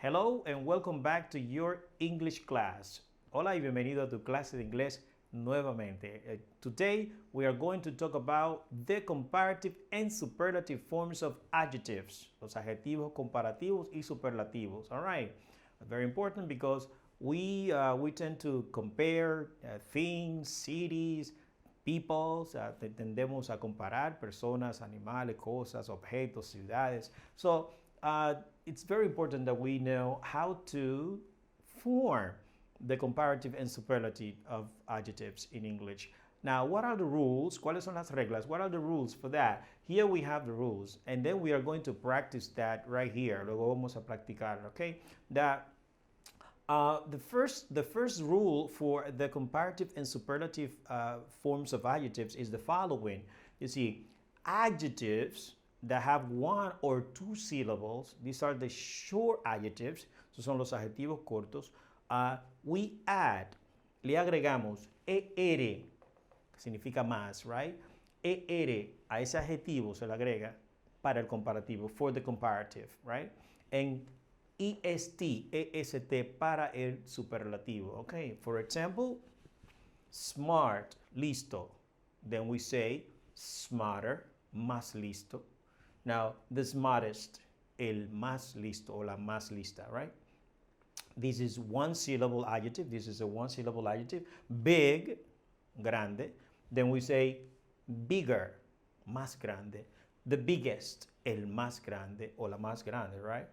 Hello and welcome back to your English class. Hola y bienvenido a tu clase de inglés nuevamente. Today we are going to talk about the comparative and superlative forms of adjectives. Los adjetivos comparativos y superlativos. All right. Very important because we tend to compare things, cities, peoples. Tendemos a comparar personas, animales, cosas, objetos, ciudades. So it's very important that we know how to form the comparative and superlative of adjectives in English. Now, what are the rules? ¿Cuáles son las reglas? What are the rules for that? Here we have the rules, and then we are going to practice that right here. Luego vamos a practicar, okay? That the first rule for the comparative and superlative forms of adjectives is the following. You see, adjectives that have one or two syllables, these are the short adjectives, esos son los adjetivos cortos, we add, le agregamos er, que significa más, right? Er a ese adjetivo se le agrega para el comparativo, for the comparative, right? And est para el superlativo, okay? For example, smart, listo. Then we say smarter, más listo. Now, the smartest, el más listo o la más lista, right? This is one syllable adjective. This is a one syllable adjective. Big, grande. Then we say bigger, más grande. The biggest, el más grande o la más grande, right?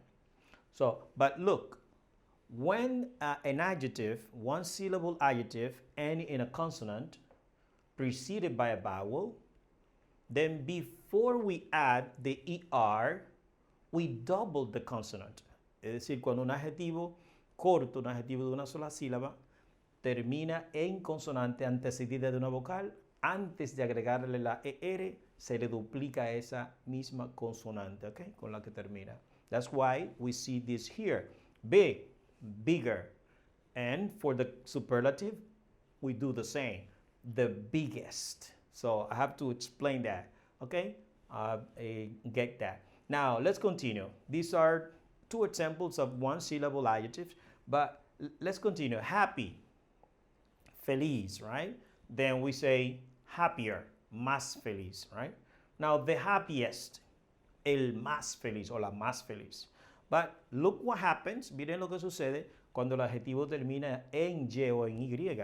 So, but look, when an adjective, one syllable adjective, ending in a consonant, preceded by a vowel, then before we add the ER, we double the consonant. Es decir, cuando un adjetivo corto, un adjetivo de una sola sílaba, termina en consonante antecedida de una vocal, antes de agregarle la ER, se le duplica esa misma consonante, okay, con la que termina. That's why we see this here. Big, bigger. And for the superlative, we do the same. The biggest. So I have to explain that, okay? Get that. Now, let's continue. These are two examples of one syllable adjectives, but let's continue. Happy, feliz, right? Then we say happier, más feliz, right? Now, the happiest, el más feliz o la más feliz. But look what happens, miren lo que sucede cuando el adjetivo termina en Y o en Y.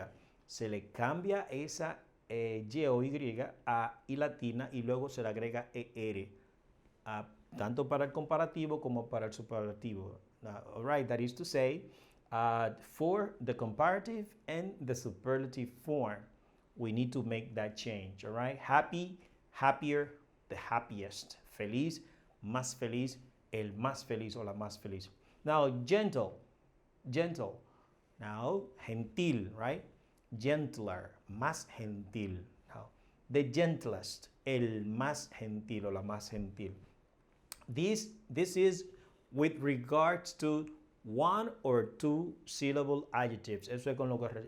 Se le cambia esa Y o Y a I latina y luego se le agrega ER, tanto para el comparativo como para el superlativo. All right, that is to say, for the comparative and the superlative form, we need to make that change, all right? Happy, happier, the happiest. Feliz, más feliz, el más feliz o la más feliz. Now, gentle, gentle. Now, gentil, right? Gentler, más gentil. Now, the gentlest, el más gentil o la más gentil. This is with regards to one or two syllable adjectives. Eso es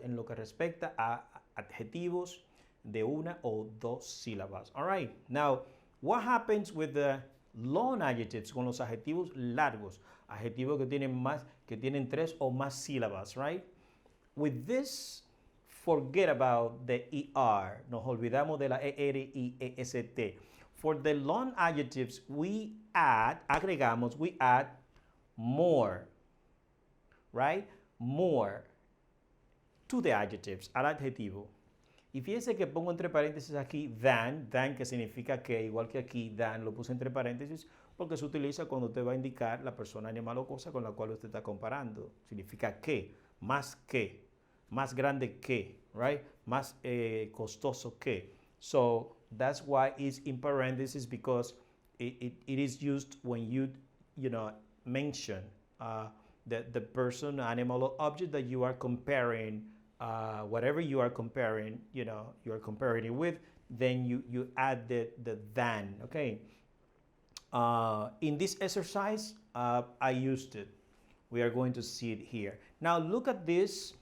en lo que respecta a adjetivos de una o dos sílabas. All right. Now, what happens with the long adjectives, con los adjetivos largos? Adjetivos que tienen tres o más sílabas, right? With this, forget about the ER. Nos olvidamos de la ER y EST. For the long adjectives, we add more, right? More to the adjectives, al adjetivo. Y fíjense que pongo entre paréntesis aquí than que significa que, igual que aquí, than lo puse entre paréntesis porque se utiliza cuando usted va a indicar la persona, animal o cosa con la cual usted está comparando. Significa que, más grande que, right? Más costoso que. So that's why it's in parentheses, because it is used when you mention the person, animal, or object that you are comparing. Whatever you are comparing, you are comparing it with, then you add the than, okay? In this exercise, I used it. We are going to see it here. Now look at these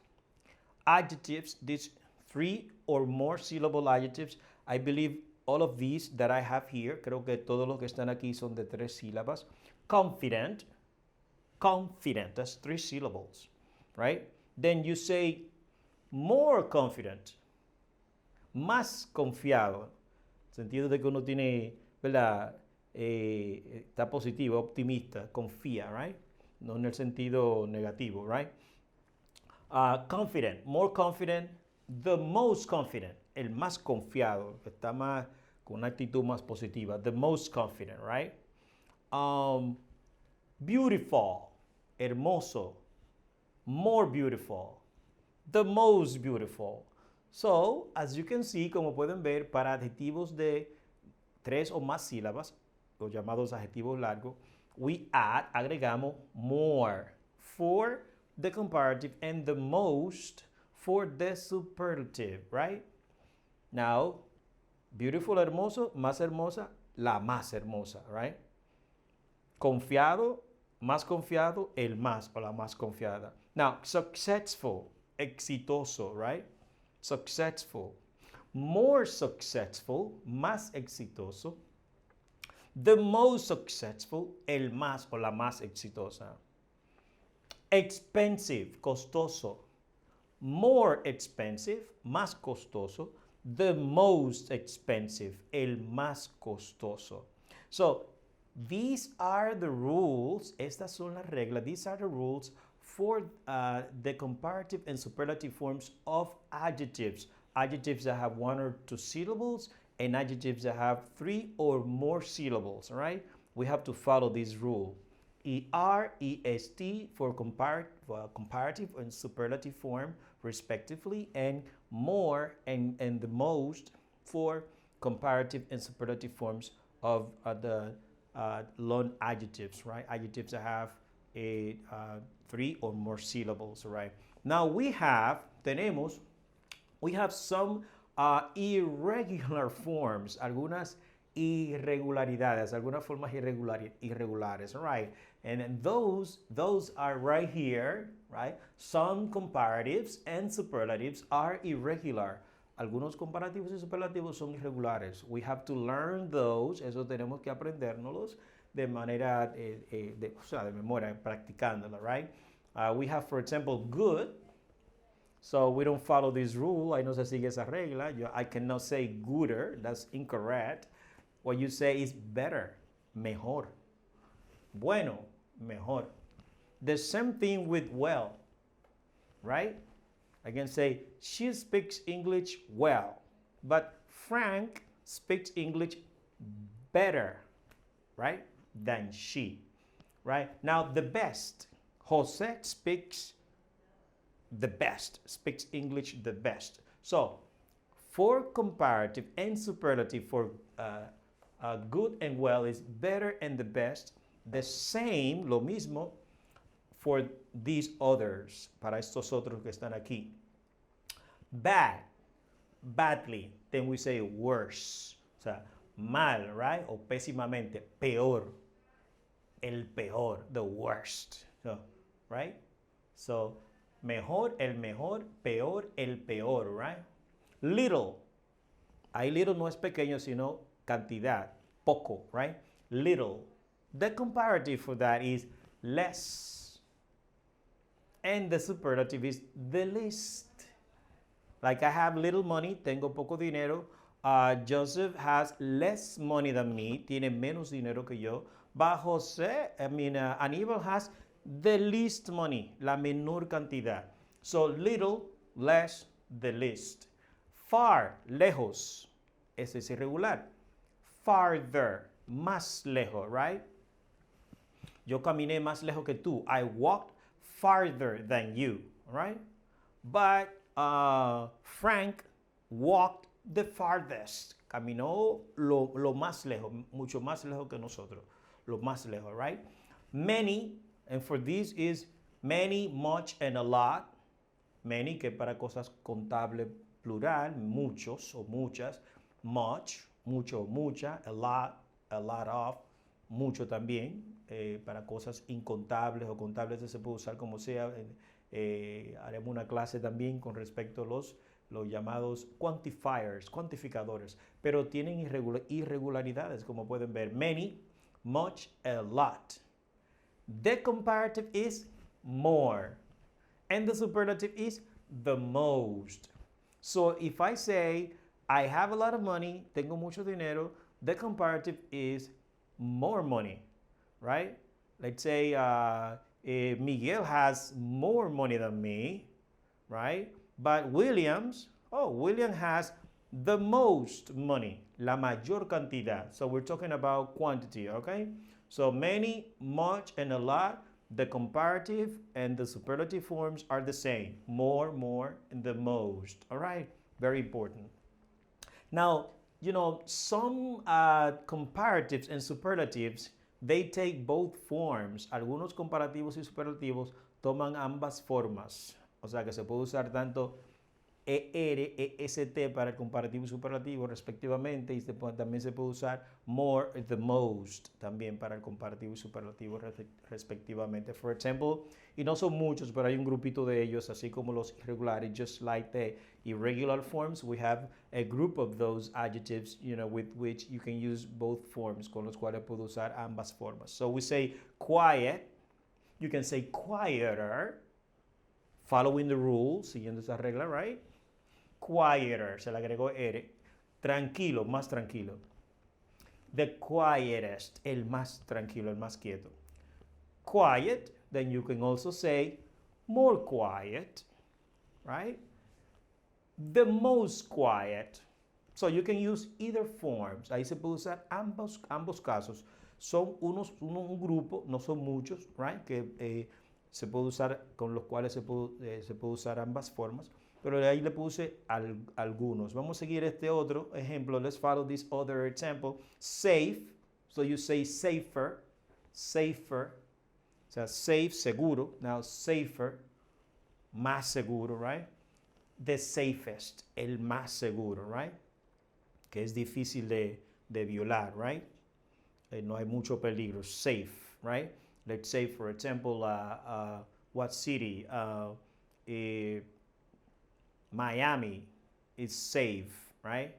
adjectives, these three or more syllable adjectives. I believe all of these that I have here, creo que todos los que están aquí son de tres sílabas. Confident, confident. That's 3 syllables, right? Then you say more confident, más confiado, sentido de que uno tiene, ¿verdad? Está positivo, optimista, confía, right? No en el sentido negativo, right? Confident, more confident, the most confident, el más confiado, que está más con una actitud más positiva, the most confident, right? Beautiful, hermoso, more beautiful, the most beautiful. So, as you can see, como pueden ver, para adjetivos de 3 o más sílabas, los llamados adjetivos largos, agregamos more for the comparative and the most for the superlative, right? Now, beautiful, hermoso, más hermosa, la más hermosa, right? Confiado, más confiado, el más o la más confiada. Now, successful, exitoso, right? Successful. More successful, más exitoso. The most successful, el más o la más exitosa. Expensive, costoso. More expensive, más costoso. The most expensive, el más costoso. So, these are the rules, estas son las reglas, these are the rules for the comparative and superlative forms of adjectives. Adjectives that have 1 or 2 syllables and adjectives that have 3 or more syllables, right? We have to follow this rule. ER, EST for comparative and superlative form, respectively, and more and the most for comparative and superlative forms of the long adjectives, right? Adjectives that have 3 or more syllables, right? Now we have some irregular forms, algunas irregularidades, algunas formas irregulares, right? And those are right here, right? Some comparatives and superlatives are irregular. Algunos comparativos y superlativos son irregulares. We have to learn those, eso tenemos que aprendérnoslos de manera, de memoria, practicándola, right? We have, for example, good. So we don't follow this rule. Ahí no se sigue esa regla. I cannot say gooder. That's incorrect. What you say is better, mejor. Bueno, mejor. The same thing with well, right? I can say, she speaks English well, but Frank speaks English better, right, than she, right? Now, the best. Jose speaks the best, speaks English the best. So, for comparative and superlative, for good and well is better and the best. The same, lo mismo, for these others, para estos otros que están aquí. Bad, badly, then we say worse. O sea, mal, right? O pésimamente, peor. El peor, the worst. So, right? So, mejor, el mejor, peor, el peor, right? Little. Ahí little no es pequeño, sino cantidad, poco, right? Little. The comparative for that is less. And the superlative is the least. Like I have little money, tengo poco dinero. Joseph has less money than me, tiene menos dinero que yo. But Aníbal has the least money, la menor cantidad. So little, less, the least. Far, lejos, ese es irregular. Farther, más lejos, right? Yo caminé más lejos que tú. I walked farther than you, right? But Frank walked the farthest. Caminó lo más lejos, mucho más lejos que nosotros. Lo más lejos, right? Many, and for this is many, much, and a lot. Many, que para cosas contables plural, muchos o muchas. Much, mucho o mucha. A lot of. Mucho también, para cosas incontables o contables, se puede usar como sea. Haremos una clase también con respecto a los llamados quantifiers, cuantificadores, pero tienen irregularidades, como pueden ver. Many, much, a lot. The comparative is more. And the superlative is the most. So if I say, I have a lot of money, tengo mucho dinero, the comparative is more money, right? Let's say Miguel has more money than me, right? But William has the most money, la mayor cantidad. So we're talking about quantity, okay? So many, much, and a lot, the comparative and the superlative forms are the same. More, and the most, all right? Very important. Now, some comparatives and superlatives, they take both forms. Algunos comparativos y superlativos toman ambas formas. O sea que se puede usar tanto ER, EST para el comparativo y superlativo respectivamente, y también se puede usar more, the most también para el comparativo y superlativo respectivamente. For example, y no son muchos, pero hay un grupito de ellos, así como los irregulares, just like the irregular forms, we have a group of those adjectives, with which you can use both forms, con los cuales puedo usar ambas formas. So we say quiet, you can say quieter, following the rules, siguiendo esa regla, right? Quieter, se le agregó R. Tranquilo, más tranquilo. The quietest, el más tranquilo, el más quieto. Quiet, then you can also say more quiet, right? The most quiet. So you can use either forms. Ahí se puede usar ambos casos. Son un grupo, no son muchos, right? Que se puede usar, con los cuales se puede usar ambas formas. Pero ahí le puse algunos. Vamos a seguir este otro ejemplo. Let's follow this other example. Safe. So you say safer. Safer. O sea, safe, seguro. Now, safer. Más seguro, right? The safest. El más seguro, right? Que es difícil de violar, right? No hay mucho peligro. Safe, right? Let's say, for example, what city? Miami is safe, right?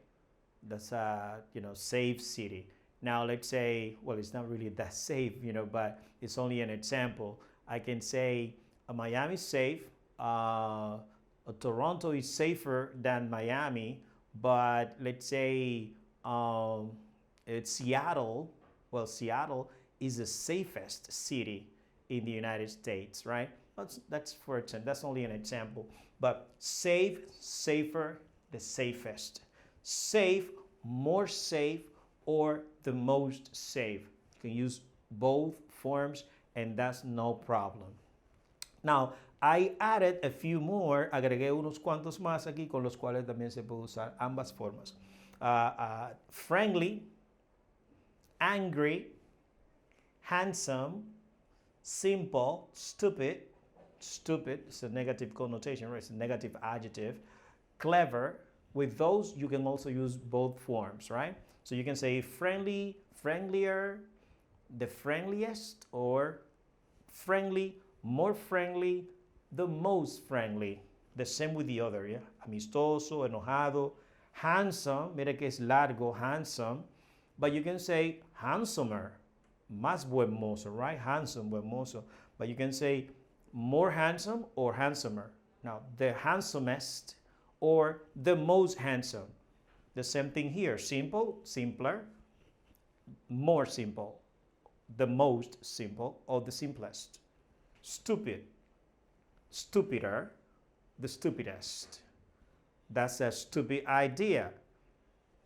That's a, safe city. Now let's say, well, it's not really that safe, but it's only an example. I can say Miami is safe. Toronto is safer than Miami, but let's say it's Seattle. Well, Seattle is the safest city in the United States, right? That's for example. That's only an example. But safe, safer, the safest. Safe, more safe, or the most safe. You can use both forms, and that's no problem. Now, I added a few more. Agregué unos cuantos más aquí con los cuales también se puede usar ambas formas. Friendly, angry, handsome, simple, stupid. Stupid is a negative connotation, right? It's a negative adjective. Clever. With those, you can also use both forms, right? So you can say friendly, friendlier, the friendliest, or friendly, more friendly, the most friendly. The same with the other, yeah? Amistoso, enojado. Handsome, mira que es largo, handsome. But you can say handsomer, más buen mozo, right? Handsome, buen mozo. But you can say more handsome or handsomer. Now, the handsomest or the most handsome. The same thing here. Simple, simpler, more simple, the most simple, or the simplest. Stupid, stupider, the stupidest. That's a stupid idea.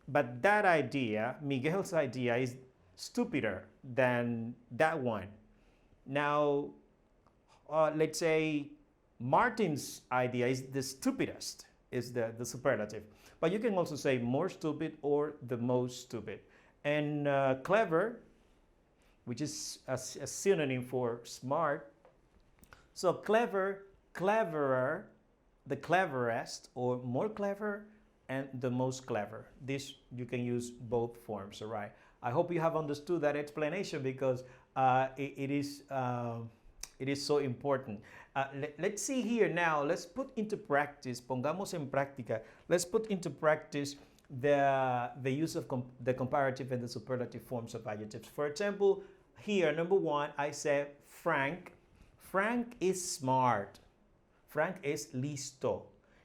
But that idea, Miguel's idea, is stupider than that one. Now, let's say Martin's idea is the stupidest, is the superlative. But you can also say more stupid or the most stupid. And clever, which is a synonym for smart. So clever, cleverer, the cleverest, or more clever, and the most clever. This, you can use both forms, all right? I hope you have understood that explanation, because it is so important. Let's see here now. Let's put into practice, pongamos en práctica, let's put into practice the use of the comparative and the superlative forms of adjectives. For example, here, number one, I said Frank. Frank is smart. Frank es listo.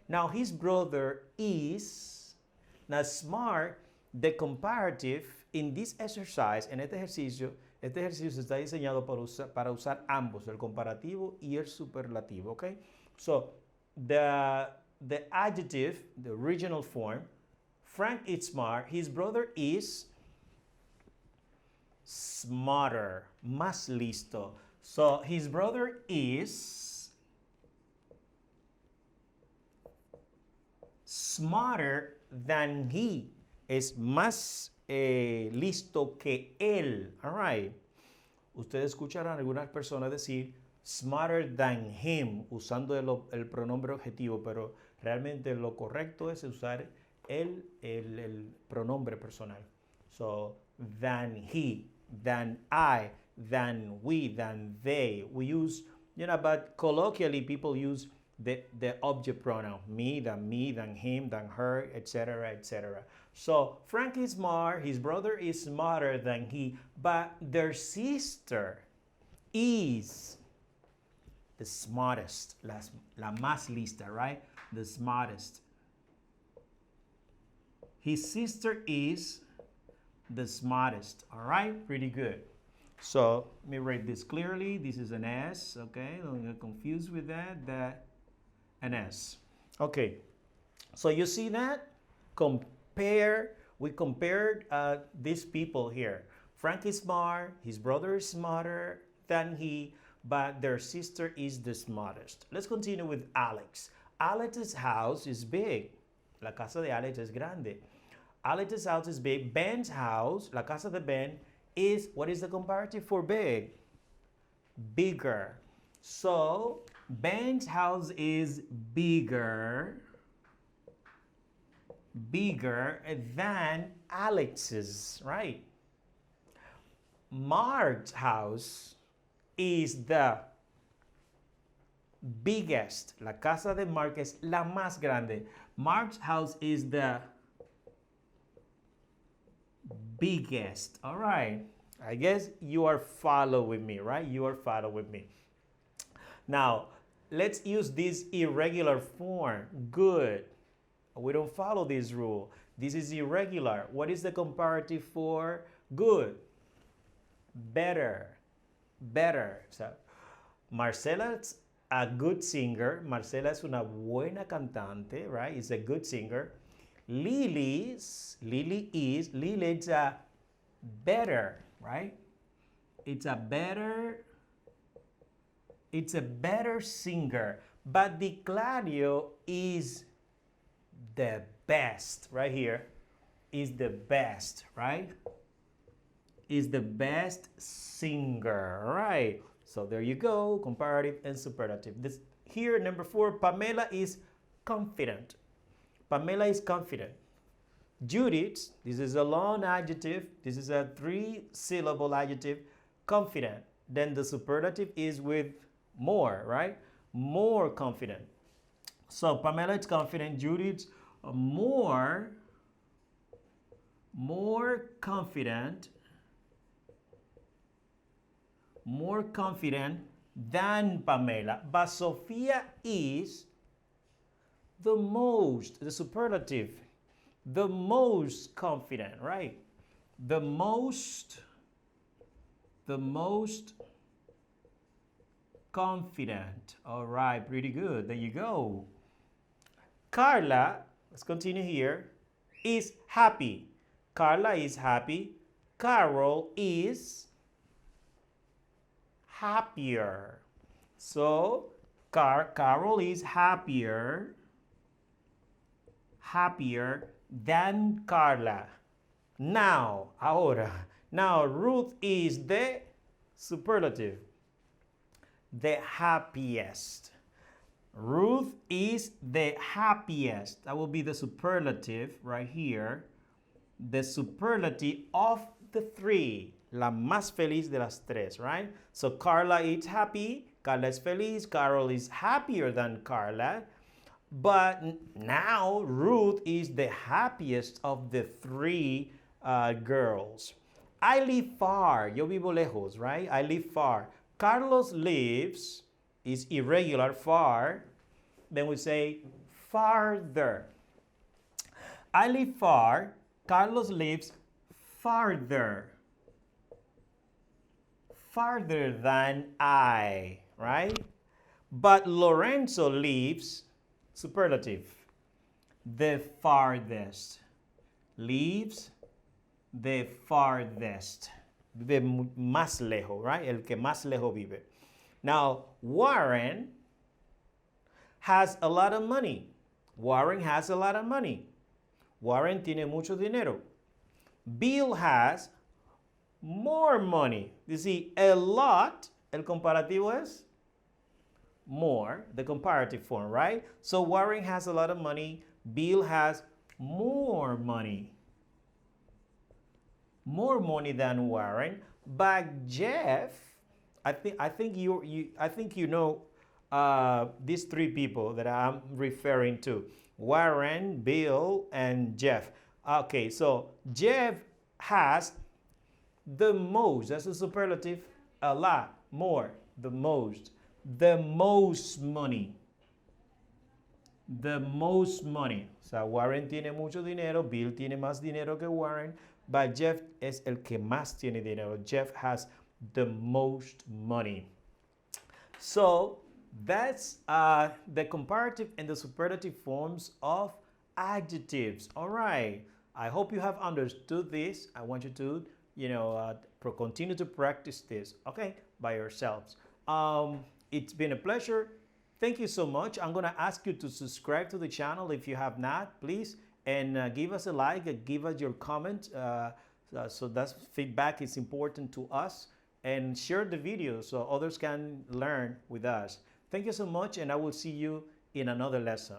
Now his brother is. Now smart, the comparative in this exercise, en este ejercicio está diseñado para usar ambos, el comparativo y el superlativo, okay? So the adjective, the original form, Frank is smart, his brother is smarter, más listo. So his brother is smarter than he. Es más listo que él. All right. Ustedes escucharán algunas personas decir smarter than him usando el pronombre objetivo, pero realmente lo correcto es usar el pronombre personal. So, than he, than I, than we, than they. We use, but colloquially people use the object pronoun. Me, than him, than her, etc., etc. So, Frank is smart, his brother is smarter than he, but their sister is the smartest, la más lista, right? The smartest. His sister is the smartest, all right? Pretty good. So, let me write this clearly. This is an S, okay? Don't get confused with that, an S. Okay, so you see that? We compared these people here. Frank is smart, his brother is smarter than he, but their sister is the smartest. Let's continue with Alex. Alex's house is big. La casa de Alex es grande. Alex's house is big. Ben's house, la casa de Ben, is, what is the comparative for big? Bigger. So, Ben's house is bigger than Alex's, right? Mark's house is the biggest. La casa de Mark es la más grande. Mark's house is the biggest. All right. I guess you are following me, right? You are following me. Now, let's use this irregular form. Good. We don't follow this rule. This is irregular. What is the comparative for good? Better. Better. So, Marcela's a good singer. Marcela es una buena cantante, right? Is a good singer. Lily is a better, right? It's a better singer. But the Claudio is the best, right here, is the best, right? Is the best singer, right? So there you go, comparative and superlative. This here, number 4, Pamela is confident. Pamela is confident. Judith, this is a long adjective. This is a 3-syllable adjective, confident. Then the superlative is with more, right? More confident. So Pamela is confident. Judith, more confident than Pamela. But Sophia is the most, the superlative, the most confident, right? The most confident. All right, pretty good. There you go. Carla, let's continue here, is happy. Carla is happy. Carol is happier. So, Carol is happier than Carla. Now, Ruth is the superlative, the happiest. Ruth is the happiest. That will be the superlative right here. The superlative of the 3. La más feliz de las 3, right? So Carla is happy. Carla is feliz. Carol is happier than Carla. But now Ruth is the happiest of the 3 girls. I live far. Yo vivo lejos, right? I live far. Carlos lives is irregular, far. Then we say farther. I live far. Carlos lives farther. Farther than I, right? But Lorenzo lives, superlative, the farthest. Lives the farthest. Vive más lejos, right? El que más lejos vive. Now, Warren has a lot of money. Warren has a lot of money. Warren tiene mucho dinero. Bill has more money. You see, a lot, el comparativo es more, the comparative form, right? So Warren has a lot of money. Bill has more money. More money than Warren. But Jeff, I think you know these three people that I'm referring to. Warren, Bill, and Jeff. Okay, so Jeff has the most, that's a superlative, a lot, more, the most money. The most money. O sea, Warren tiene mucho dinero, Bill tiene más dinero que Warren, but Jeff es el que más tiene dinero. Jeff has the most money. So that's the comparative and the superlative forms of adjectives. All right. I hope you have understood this. I want you to, continue to practice this, okay, by yourselves. It's been a pleasure. Thank you so much. I'm going to ask you to subscribe to the channel if you have not, please, and give us a like, give us your comment. So that feedback is important to us, and share the video so others can learn with us. Thank you so much, and I will see you in another lesson.